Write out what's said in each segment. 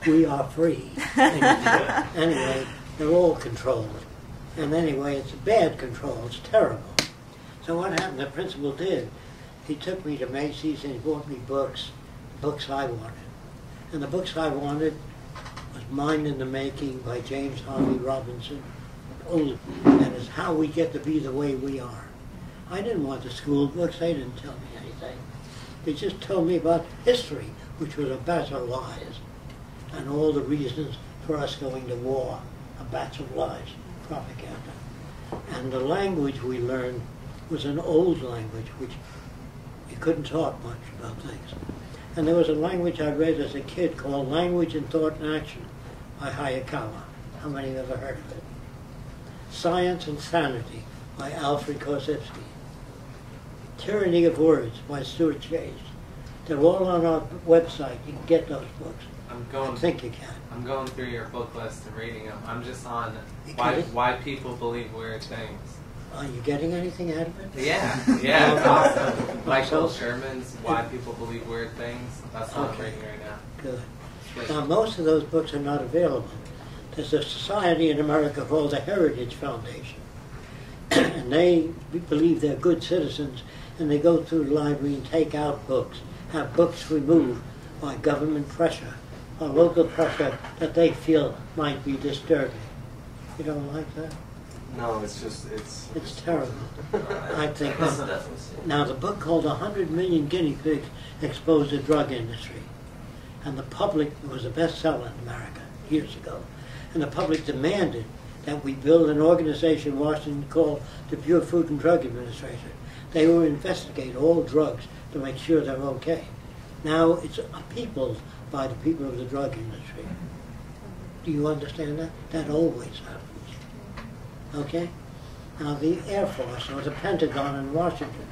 we are free. Anyway, they're all controlled. And anyway, it's bad control. It's terrible. So what happened, the principal did, he took me to Macy's and he bought me books I wanted. And the books I wanted was Mind in the Making by James Harvey Robinson. That is how we get to be the way we are. I didn't want the school books. They didn't tell me anything. They just told me about history, which was a batch of lies, and all the reasons for us going to war, a batch of lies, propaganda. And the language we learned was an old language, which you couldn't talk much about things. And there was a language I read as a kid called Language and Thought and Action by Hayakawa. How many have ever heard of it? Science and Sanity by Alfred Korzybski. Tyranny of Words by Stuart Chase. They're all on our website. You can get those books. I think you can. I'm going through your book list and reading them. I'm just on why people believe weird things. Are you getting anything out of it? Yeah, it's awesome. Michael Sherman's Why People Believe Weird Things. That's what I'm reading right now. Good. Now, most of those books are not available. There's a society in America called the Heritage Foundation. And they believe they're good citizens, and they go through the library and take out books, have books removed by government pressure or local pressure that they feel might be disturbing. You don't like that? No, it's just, it's terrible. I think now the book called 100 Million Guinea Pigs Exposed the Drug Industry. And the public, it was a bestseller in America years ago, and the public demanded that we build an organization in Washington called the Pure Food and Drug Administration. They will investigate all drugs to make sure they're okay. Now it's peopled by the people of the drug industry. Do you understand that? That always happens. Okay? Now the Air Force or the Pentagon in Washington,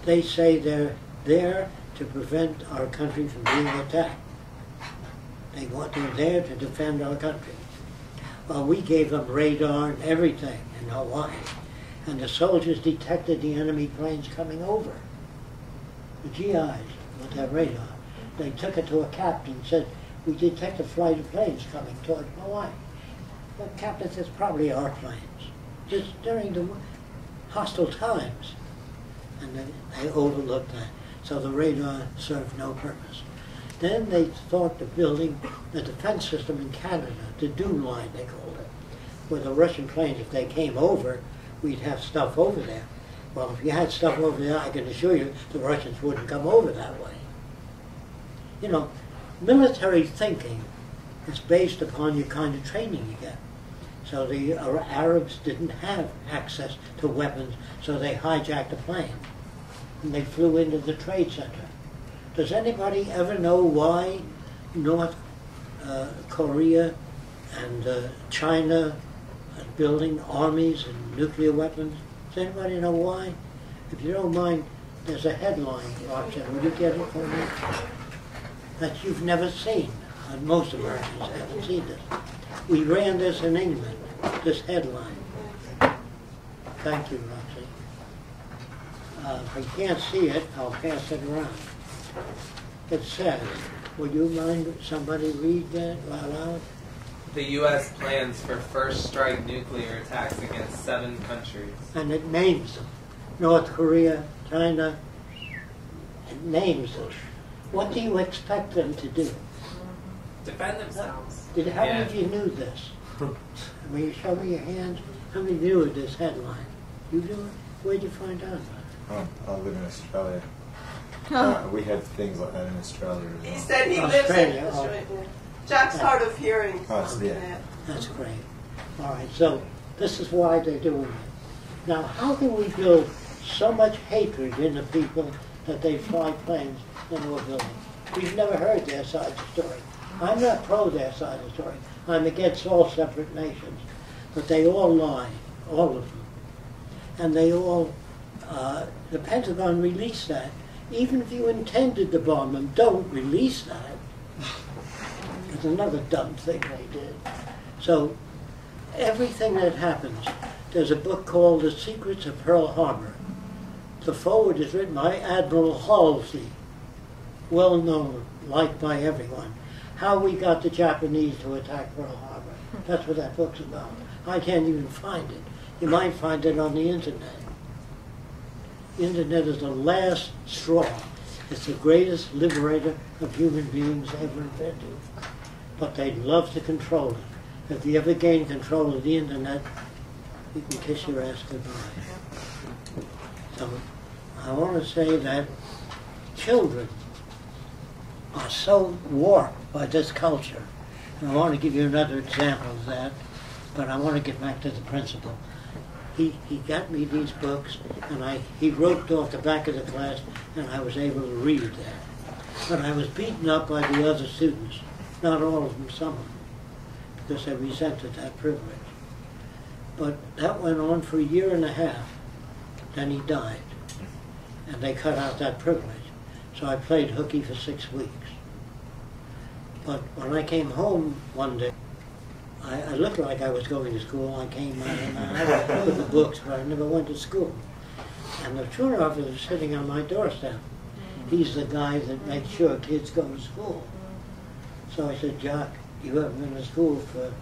they say they're there to prevent our country from being attacked. They're there to defend our country. Well, we gave them radar and everything in Hawaii, and the soldiers detected the enemy planes coming over. The GIs with their radar. They took it to a captain and said, we detect a flight of planes coming toward Hawaii. The captain says, probably our planes. Just during the hostile times. And they overlooked that. So the radar served no purpose. Then they thought of building the defense system in Canada, the Doom Line they called it, where the Russian planes, if they came over, we'd have stuff over there. Well, if you had stuff over there, I can assure you the Russians wouldn't come over that way. You know, military thinking is based upon your kind of training you get. So the Arabs didn't have access to weapons, so they hijacked a plane. And they flew into the Trade Center. Does anybody ever know why North Korea and China are building armies and nuclear weapons? Does anybody know why? If you don't mind, there's a headline, Roxanne. Will you get it for me? That you've never seen. And most Americans haven't seen this. We ran this in England, this headline. Thank you, Roxy. If I can't see it, I'll pass it around. It says, would you mind somebody read that aloud? The U.S. plans for first strike nuclear attacks against 7 countries. And it names them. North Korea, China, it names them. What do you expect them to do? Defend themselves. How many of you knew this? Will you show me your hands? How many knew of this headline? You knew it? Where'd you find out? I live in Australia. We had things like that in Australia as well. He said he lives in Australia. Jack's hard of hearing. That's great. All right, so this is why they're doing it. Now, how can we build so much hatred in the people that they fly planes into a building? We've never heard their side of the story. I'm not pro their side of the story. I'm against all separate nations. But they all lie, all of them. And they all, the Pentagon released that. Even if you intended to bomb them, don't release that. It's another dumb thing they did. So everything that happens, there's a book called The Secrets of Pearl Harbor. The foreword is written by Admiral Halsey, well known, liked by everyone. how we got the Japanese to attack Pearl Harbor. That's what that book's about. I can't even find it. You might find it on the internet. The internet is the last straw. It's the greatest liberator of human beings ever invented. But they'd love to control it. If you ever gain control of the internet, you can kiss your ass goodbye. So I want to say that children are so warped by this culture. And I want to give you another example of that, but I want to get back to the principal. He got me these books, and he roped off the back of the class, and I was able to read that. But I was beaten up by the other students, not all of them, some of them, because they resented that privilege. But that went on for a year and a half. Then he died, and they cut out that privilege. So I played hooky for 6 weeks. But when I came home one day, I looked like I was going to school. I came out and I had the books, but I never went to school. And the tutor officer was sitting on my doorstep. He's the guy that makes sure kids go to school. So I said, Jock, you haven't been to school for